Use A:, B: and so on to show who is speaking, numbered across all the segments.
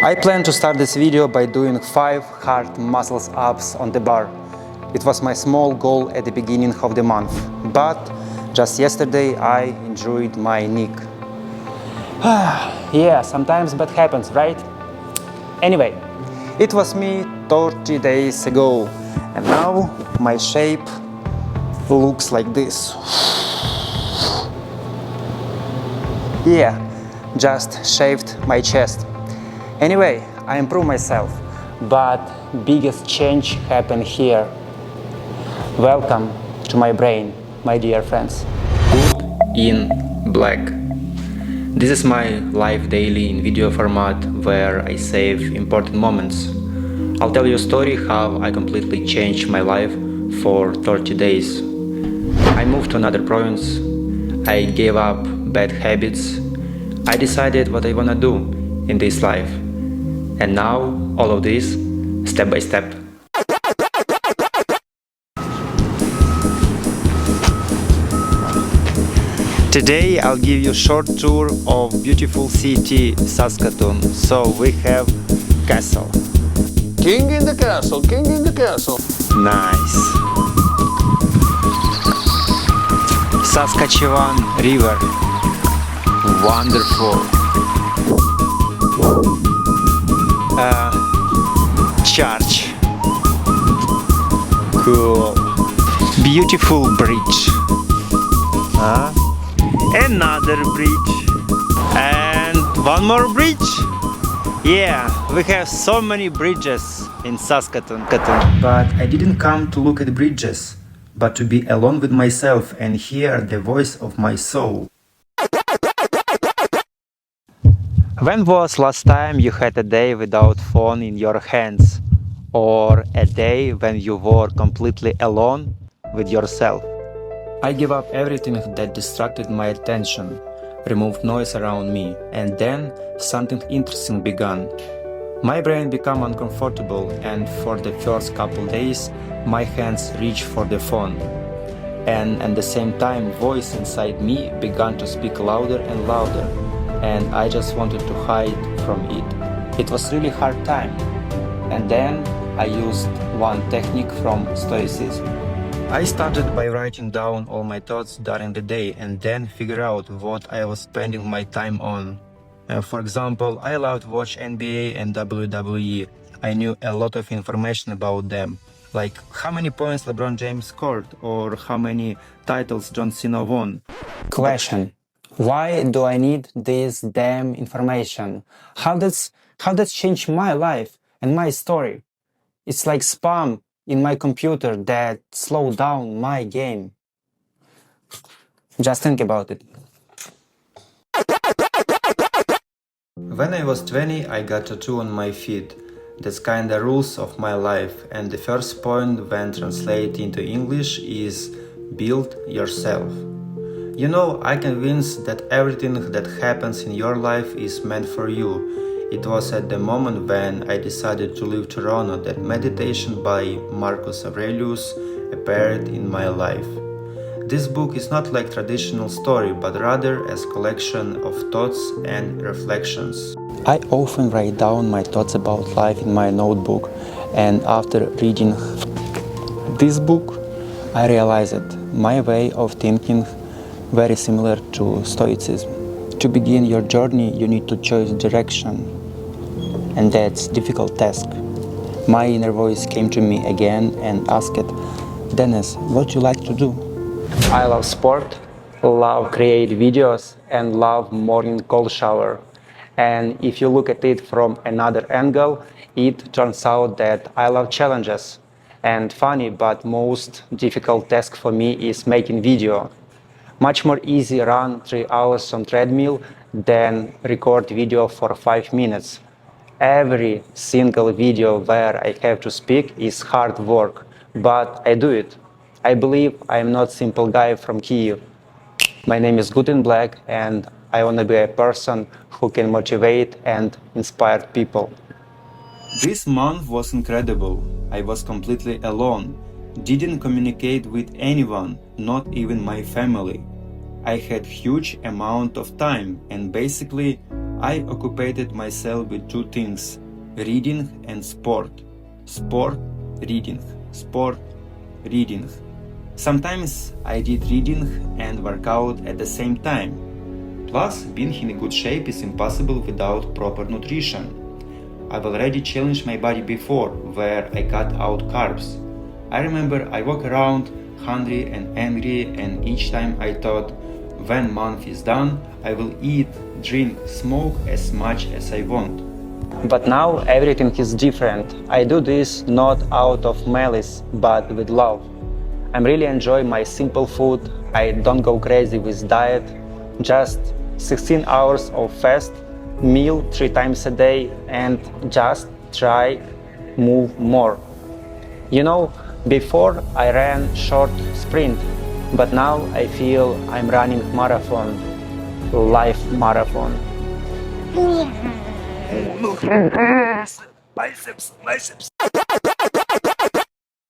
A: I plan to start this video by doing 5 hard muscles ups on the bar. It was my small goal at the beginning of the month, but just yesterday I injured my neck. Yeah, sometimes bad happens, right? Anyway, it was me 30 days ago, and now my shape looks like this. Yeah, just shaved my chest. Anyway, I improved myself, but biggest change happened here. Welcome to my brain, my dear friends. Good in black. This is my life daily in video format where I save important moments. I'll tell you a story how I completely changed my life for 30 days. I moved to another province. I gave up bad habits. I decided what I wanna do in this life. And now, all of this, step by step. Today I'll give you a short tour of beautiful city Saskatoon. So we have castle.
B: King in the castle, king in the castle.
A: Nice. Saskatchewan River. Wonderful. Church. Cool. Beautiful bridge. Another bridge. And one more bridge. Yeah, we have so many bridges in Saskatoon. But I didn't come to look at bridges, but to be alone with myself and hear the voice of my soul. When was last time you had a day without phone in your hands? Or a day when you were completely alone with yourself? I gave up everything that distracted my attention, removed noise around me, and then something interesting began. My brain became uncomfortable, and for the first couple days, my hands reached for the phone. And at the same time, voice inside me began to speak louder and louder, and I just wanted to hide from it. It was really hard time. And then I used one technique from Stoicism. I started by writing down all my thoughts during the day and then figure out what I was spending my time on. For example, I loved watch NBA and WWE. I knew a lot of information about them, like how many points LeBron James scored or how many titles John Cena won. Question: why do I need this damn information? How does change my life and my story? It's like spam in my computer that slowed down my game. Just think about it. When I was 20, I got a tattoo on my feet. That's kinda rules of my life, and the first point when translated into English is build yourself. You know, I'm convinced that everything that happens in your life is meant for you. It was at the moment when I decided to leave Toronto that meditation by Marcus Aurelius appeared in my life. This book is not like traditional story, but rather as collection of thoughts and reflections. I often write down my thoughts about life in my notebook, and after reading this book, I realized that my way of thinking very similar to Stoicism. To begin your journey, you need to choose direction, and that's a difficult task. My inner voice came to me again and asked, Dennis, what you like to do? I love sport, love create videos, and love morning cold shower. And if you look at it from another angle, it turns out that I love challenges. And funny, but most difficult task for me is making video. Much more easy run 3 hours on treadmill than record video for 5 minutes. Every single video where I have to speak is hard work, but I do it. I believe I'm not simple guy from Kyiv. My name is Good in Black, and I want to be a person who can motivate and inspire people. This month was incredible. I was completely alone. Didn't communicate with anyone, not even my family. I had huge amount of time, and basically I occupied myself with two things, reading and sport. Sport, reading, sport, reading. Sometimes I did reading and workout at the same time. Plus, being in good shape is impossible without proper nutrition. I've already challenged my body before, where I cut out carbs. I remember I walk around hungry and angry, and each time I thought, when month is done, I will eat, drink, smoke as much as I want.
C: But now everything is different. I do this not out of malice, but with love. I'm really enjoying my simple food. I don't go crazy with diet. Just 16 hours of fast meal 3 times a day and just try move more. You know, before I ran short sprint, but now I feel I'm running marathon, life marathon.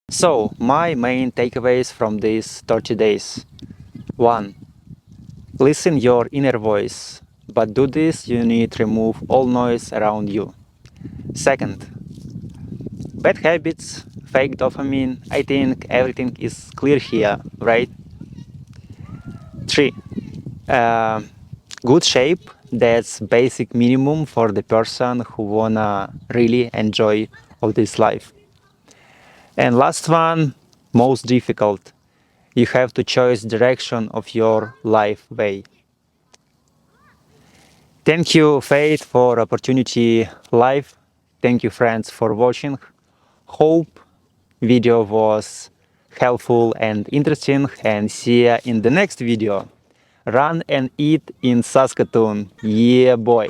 C: So, my main takeaways from these 30 days. 1. Listen your inner voice, but do this you need remove all noise around you. Second, bad habits, fake dopamine, I think everything is clear here, right? 3. Uh, Good shape, that's basic minimum for the person who wanna really enjoy all this life. And last one, most difficult. You have to choose direction of your life way. Thank you, Faith, for opportunity live. Thank you, friends, for watching. Hope video was helpful and interesting, and see you in the next video. Run and eat in Saskatoon. Yeah, boy.